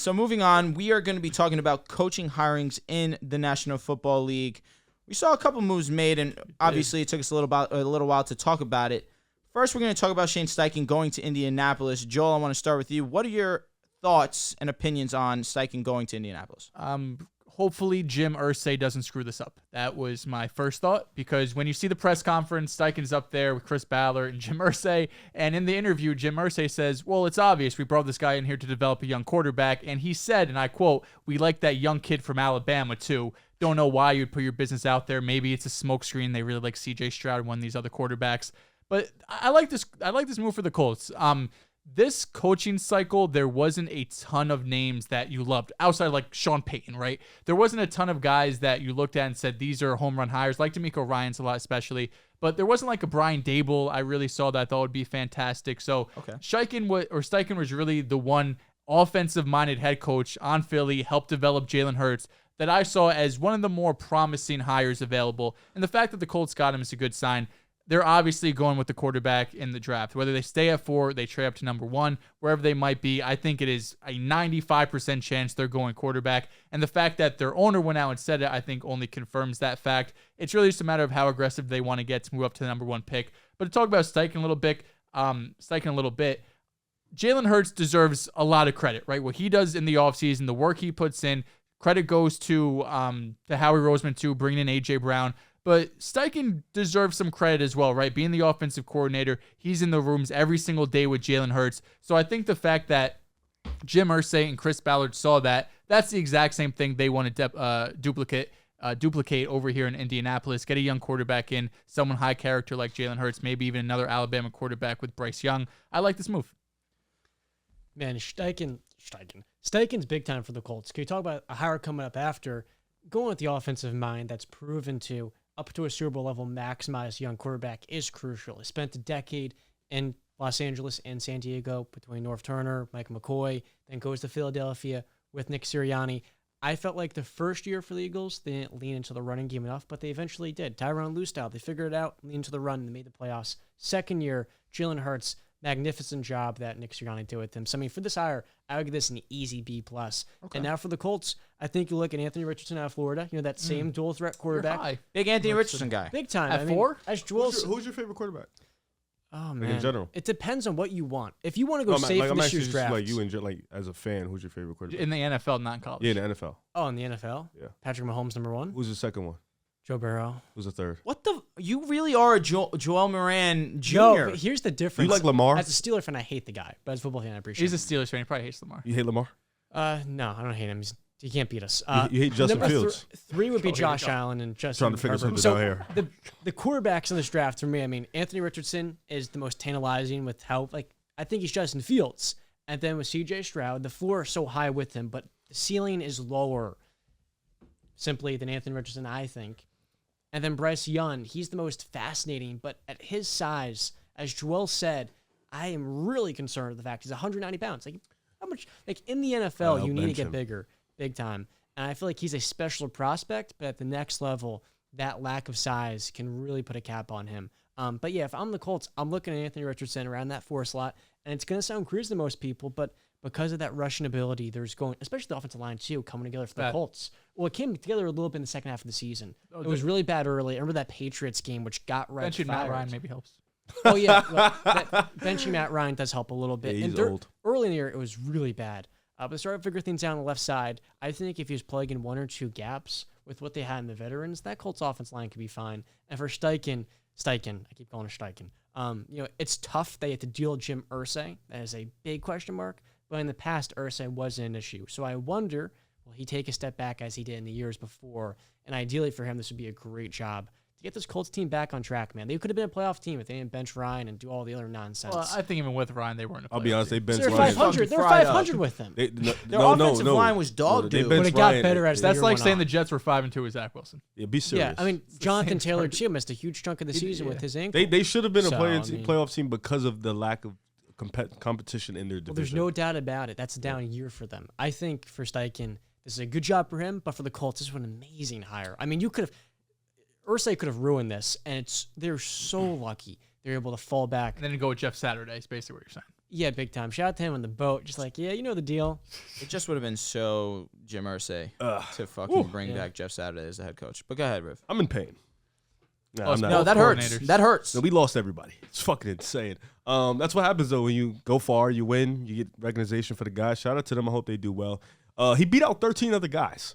So moving on, we are going to be talking about coaching hirings in the National Football League. We saw a couple moves made, and obviously it took us a little while to talk about it. First, we're going to talk about Shane Steichen going to Indianapolis. Joel, I want to start with you. What are your thoughts and opinions on Steichen going to Indianapolis? Hopefully Jim Irsay doesn't screw this up. That was my first thought, because when you see the press conference, Steichen's up there with Chris Ballard and Jim Irsay, and in the interview, Jim Irsay says, well, it's obvious we brought this guy in here to develop a young quarterback, and he said, and I quote, we like that young kid from Alabama too. Don't know why you'd put your business out there. Maybe it's a smokescreen. They really like C.J. Stroud and one of these other quarterbacks. But I like this move for the Colts. This coaching cycle, there wasn't a ton of names that you loved outside of like Sean Payton, right? There wasn't a ton of guys that you looked at and said, these are home run hires, like D'Amico Ryans a lot, especially. But there wasn't like a Brian Dable I really saw that I thought would be fantastic. So Steichen was really the one offensive-minded head coach on Philly, helped develop Jalen Hurts, that I saw as one of the more promising hires available. And the fact that the Colts got him is a good sign. They're obviously going with the quarterback in the draft. Whether they stay at 4, they trade up to number 1, wherever they might be, I think it is a 95% chance they're going quarterback. And the fact that their owner went out and said it, I think only confirms that fact. It's really just a matter of how aggressive they want to get to move up to the number 1 pick. But to talk about Steichen a little bit, Jalen Hurts deserves a lot of credit, right? What he does in the offseason, the work he puts in, credit goes to Howie Roseman too, bringing in A.J. Brown. But Steichen deserves some credit as well, right? Being the offensive coordinator, he's in the rooms every single day with Jalen Hurts. So I think the fact that Jim Irsay and Chris Ballard saw that, that's the exact same thing they want to duplicate over here in Indianapolis. Get a young quarterback in, someone high character like Jalen Hurts, maybe even another Alabama quarterback with Bryce Young. I like this move. Man, Steichen's big time for the Colts. Can you talk about a hire coming up after? Going with the offensive mind that's proven to, up to a Super Bowl level, maximize young quarterback is crucial. He spent a decade in Los Angeles and San Diego between Norv Turner, Mike McCoy, then goes to Philadelphia with Nick Sirianni. I felt like the first year for the Eagles, they didn't lean into the running game enough, but they eventually did. Tyronn Lue style, they figured it out, leaned into the run, and they made the playoffs. Second year, Jalen Hurts, magnificent job that Nick Sirianni did with him. So, I mean, for this hire, I would give this an easy B+. Okay. And now for the Colts, I think you look at Anthony Richardson out of Florida, that same dual threat quarterback. Big Anthony Richardson guy. Big time. At 4? As Joel's, who's your favorite quarterback? Oh, man. Like in general. It depends on what you want. If you want to go safe in this year's draft. Like you like as a fan, who's your favorite quarterback? In the NFL, not in college. Yeah, in the NFL. Oh, in the NFL? Yeah. Patrick Mahomes, number 1. Who's the second one? Joe Burrow. Who's the third? What the? You really are a Joel Moran Jr. No, but here's the difference. You like Lamar? As a Steeler fan, I hate the guy. But as a football fan, I appreciate him. He's a Steelers fan. He probably hates Lamar. You hate Lamar? No, I don't hate him. He can't beat us. You hate Justin Fields. 3 would be Josh Allen and Justin Trying to figure Herbert. something out here. The quarterbacks in this draft, for me, I mean, Anthony Richardson is the most tantalizing with how, I think he's Justin Fields. And then with C.J. Stroud, the floor is so high with him, but the ceiling is lower simply than Anthony Richardson, I think. And then Bryce Young, he's the most fascinating, but at his size, as Joel said, I am really concerned with the fact he's 190 pounds. How much? In the NFL, you need to get bigger, big time. And I feel like he's a special prospect, but at the next level, that lack of size can really put a cap on him. But yeah, if I'm the Colts, I'm looking at Anthony Richardson around that 4 slot, and it's going to sound crazy to most people, but because of that rushing ability, especially the offensive line too, coming together for the Colts. Well, it came together a little bit in the second half of the season. It was really bad early. I remember that Patriots game, which got right. Benching Matt Ryan maybe helps. Oh, yeah. Benching Matt Ryan does help a little bit. Yeah, he's old. Early in the year, it was really bad. But they started to figure things out on the left side. I think if he was plugging 1 or 2 gaps with what they had in the veterans, that Colts offense line could be fine. And for Steichen, I keep calling her Steichen. It's tough. They had to deal with Jim Irsay. That is a big question mark. But in the past, Irsay wasn't an issue. So I wonder, will he take a step back as he did in the years before? And ideally for him, this would be a great job to get this Colts team back on track, man. They could have been a playoff team if they didn't bench Ryan and do all the other nonsense. Well, I think even with Ryan, they weren't a playoff I'll be honest, they benched They're Ryan. 500. They're 500 with them. Their offensive line was dog They dude. benched But it got Ryan. better as the That's year like went saying on. the Jets were 5-2 with Zach Wilson. Yeah, be serious. Yeah, I mean, Jonathan Taylor too missed a huge chunk of the season with his ankle. They should have been a So, playoff team because of the lack of competition in their division. Well, there's no doubt about it. That's a down year for them. I think for Steichen, this is a good job for him, but for the Colts, this was an amazing hire. I mean, Irsay could have ruined this, and they're so lucky they're able to fall back. And then go with Jeff Saturday is basically what you're saying. Yeah, big time. Shout out to him on the boat. Just like, yeah, you know the deal. It just would have been so Jim Irsay to fucking bring back Jeff Saturday as the head coach. But go ahead, Riv. I'm in pain. Nah, Oh, I'm not. No, that hurts. coordinators. That hurts. No, we lost everybody. It's fucking insane. That's what happens though when you go far, you win, you get recognition for the guys. Shout out to them. I hope they do well. He beat out 13 other guys.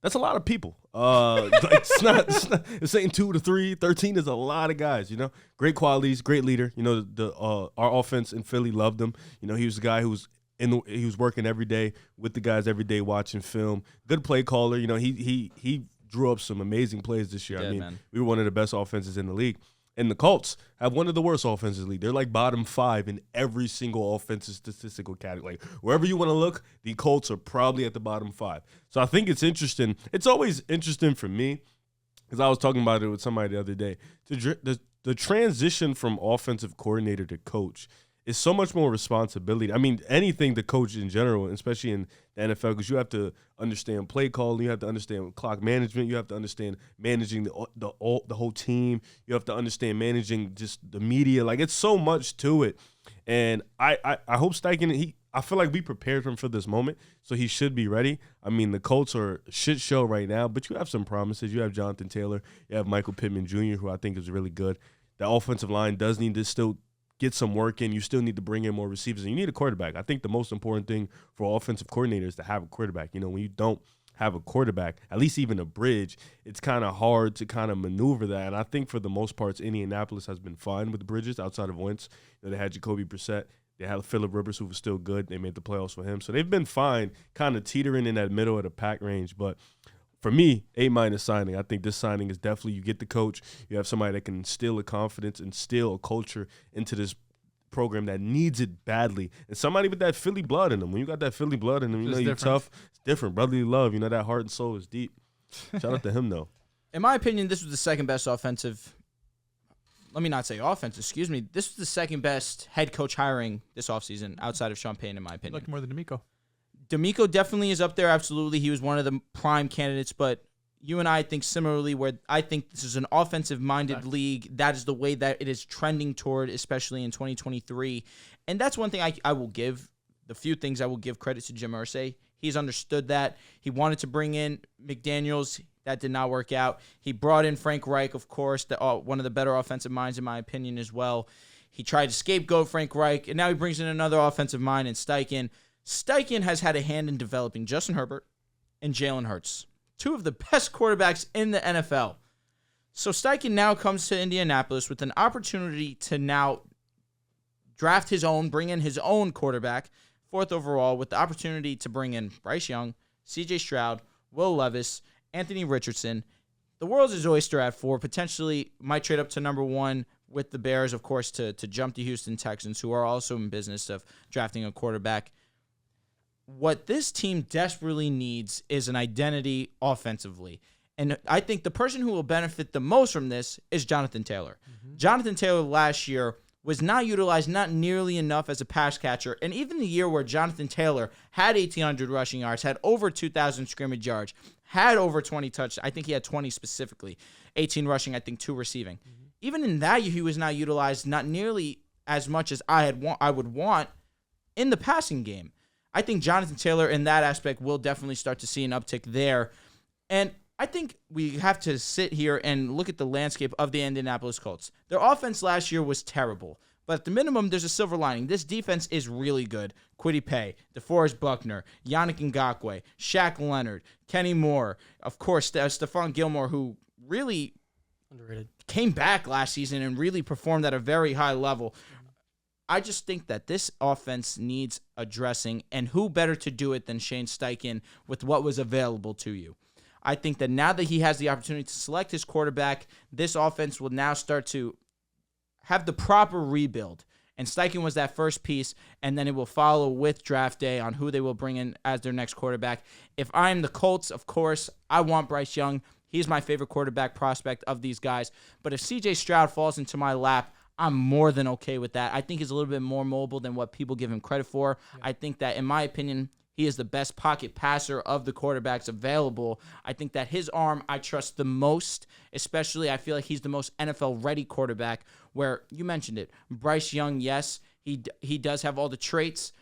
That's a lot of people. It's saying 2 to 3. 13 is a lot of guys. You know, great qualities, great leader. You know, our offense in Philly loved him. You know, he was the guy who was he was working every day with the guys every day, watching film. Good play caller. You know, he drew up some amazing plays this year. Yeah, I mean, man. we were one of the best offenses in the league. And the Colts have one of the worst offenses in the league. They're like bottom 5 in every single offensive statistical category. Like, wherever you want to look, the Colts are probably at the bottom 5. So I think it's interesting. It's always interesting for me, because I was talking about it with somebody the other day. The transition from offensive coordinator to coach is so much more responsibility. I mean, anything to coach in general, especially in the NFL, because you have to understand play calling, you have to understand clock management, you have to understand managing the whole team, you have to understand managing just the media. Like, it's so much to it. And I hope Steichen, I feel like we prepared him for this moment, so he should be ready. I mean, the Colts are a shit show right now, but you have some promises. You have Jonathan Taylor, you have Michael Pittman Jr., who I think is really good. The offensive line does need to still get some work in. You still need to bring in more receivers, and you need a quarterback. I think the most important thing for offensive coordinators is to have a quarterback. You know, when you don't have a quarterback, at least even a bridge, it's kind of hard to kind of maneuver that. And I think for the most part, Indianapolis has been fine with bridges outside of Wentz. You know, they had Jacoby Brissett. They had Phillip Rivers, who was still good. They made the playoffs with him. So they've been fine, kind of teetering in that middle of the pack range. But for me, A- signing. I think this signing is definitely, you get the coach. You have somebody that can instill a confidence, instill a culture into this program that needs it badly. And somebody with that Philly blood in them. When you got that Philly blood in them, you know you're tough. It's different. Brotherly love. You know, that heart and soul is deep. Shout out to him, though. In my opinion, this was the second best offensive. Let me not say offensive, excuse me. This was the second best head coach hiring this offseason outside of Sean Payton, in my opinion. Like more than D'Amico. D'Amico definitely is up there, absolutely. He was one of the prime candidates, but you and I think similarly, where I think this is an offensive-minded league. That is the way that it is trending toward, especially in 2023. And that's one thing I will give, the few things I will give credit to Jim Irsay. He's understood that. He wanted to bring in McDaniels. That did not work out. He brought in Frank Reich, of course, one of the better offensive minds, in my opinion, as well. He tried to scapegoat Frank Reich, and now he brings in another offensive mind in Steichen. Steichen has had a hand in developing Justin Herbert and Jalen Hurts, two of the best quarterbacks in the NFL. So Steichen now comes to Indianapolis with an opportunity to now draft his own, bring in his own quarterback, 4th overall, with the opportunity to bring in Bryce Young, C.J. Stroud, Will Levis, Anthony Richardson. The world's his oyster at 4, potentially might trade up to number 1 with the Bears, of course, to jump the Houston Texans, who are also in business of drafting a quarterback. What this team desperately needs is an identity offensively. And I think the person who will benefit the most from this is Jonathan Taylor. Mm-hmm. Jonathan Taylor last year was not utilized not nearly enough as a pass catcher. And even the year where Jonathan Taylor had 1,800 rushing yards, had over 2,000 scrimmage yards, had over 20 touchdowns. I think he had 20 specifically. 18 rushing, I think 2 receiving. Mm-hmm. Even in that year, he was not utilized not nearly as much as I would want in the passing game. I think Jonathan Taylor in that aspect will definitely start to see an uptick there. And I think we have to sit here and look at the landscape of the Indianapolis Colts. Their offense last year was terrible, but at the minimum, there's a silver lining. This defense is really good. Kwity Paye, DeForest Buckner, Yannick Ngakoue, Shaq Leonard, Kenny Moore, of course, Stephon Gilmore, who really underrated, came back last season and really performed at a very high level. I just think that this offense needs addressing, and who better to do it than Shane Steichen with what was available to you. I think that now that he has the opportunity to select his quarterback, this offense will now start to have the proper rebuild. And Steichen was that first piece, and then it will follow with draft day on who they will bring in as their next quarterback. If I'm the Colts, of course, I want Bryce Young. He's my favorite quarterback prospect of these guys. But if C.J. Stroud falls into my lap, I'm more than okay with that. I think he's a little bit more mobile than what people give him credit for. Yeah. I think that, in my opinion, he is the best pocket passer of the quarterbacks available. I think that his arm I trust the most, especially I feel like he's the most NFL-ready quarterback, where you mentioned it. Bryce Young, yes, He does have all the traits,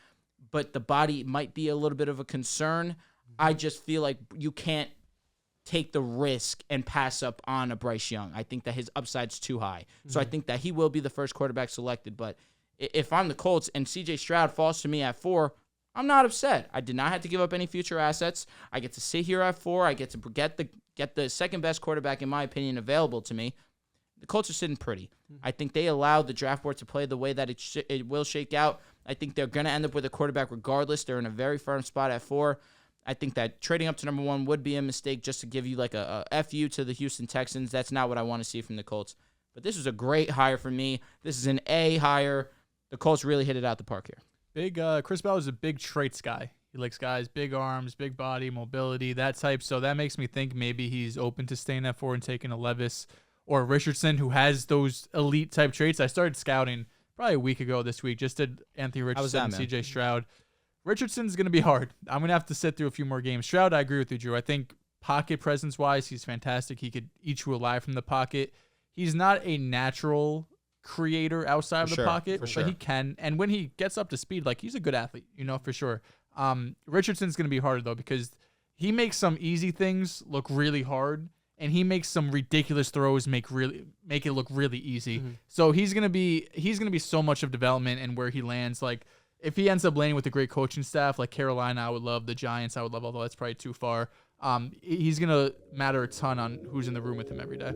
but the body might be a little bit of a concern. I just feel like you can't take the risk and pass up on a Bryce Young. I think that his upside's too high. So I think that he will be the first quarterback selected. But if I'm the Colts and C.J. Stroud falls to me at 4, I'm not upset. I did not have to give up any future assets. I get to sit here at 4. I get to get the second best quarterback, in my opinion, available to me. The Colts are sitting pretty. I think they allowed the draft board to play the way that it will shake out. I think they're going to end up with a quarterback regardless. They're in a very firm spot at 4. I think that trading up to number 1 would be a mistake just to give you like a FU to the Houston Texans. That's not what I want to see from the Colts. But this was a great hire for me. This is an A hire. The Colts really hit it out the park here. Chris Ballard is a big traits guy. He likes guys, big arms, big body, mobility, that type. So that makes me think maybe he's open to staying at 4 and taking a Levis or Richardson, who has those elite type traits. I started scouting probably a week ago this week. Just did Anthony Richardson and C.J. Stroud. Richardson's going to be hard. I'm going to have to sit through a few more games. Stroud, I agree with you, Drew. I think pocket presence-wise, he's fantastic. He could eat you alive from the pocket. He's not a natural creator outside of the pocket, but he can. And when he gets up to speed, like, he's a good athlete, for sure. Richardson's going to be harder, though, because he makes some easy things look really hard, and he makes some ridiculous throws make it look really easy. So he's going to be so much of development and where he lands. Like, if he ends up landing with a great coaching staff like Carolina, I would love. The Giants, I would love, although that's probably too far. He's going to matter a ton on who's in the room with him every day.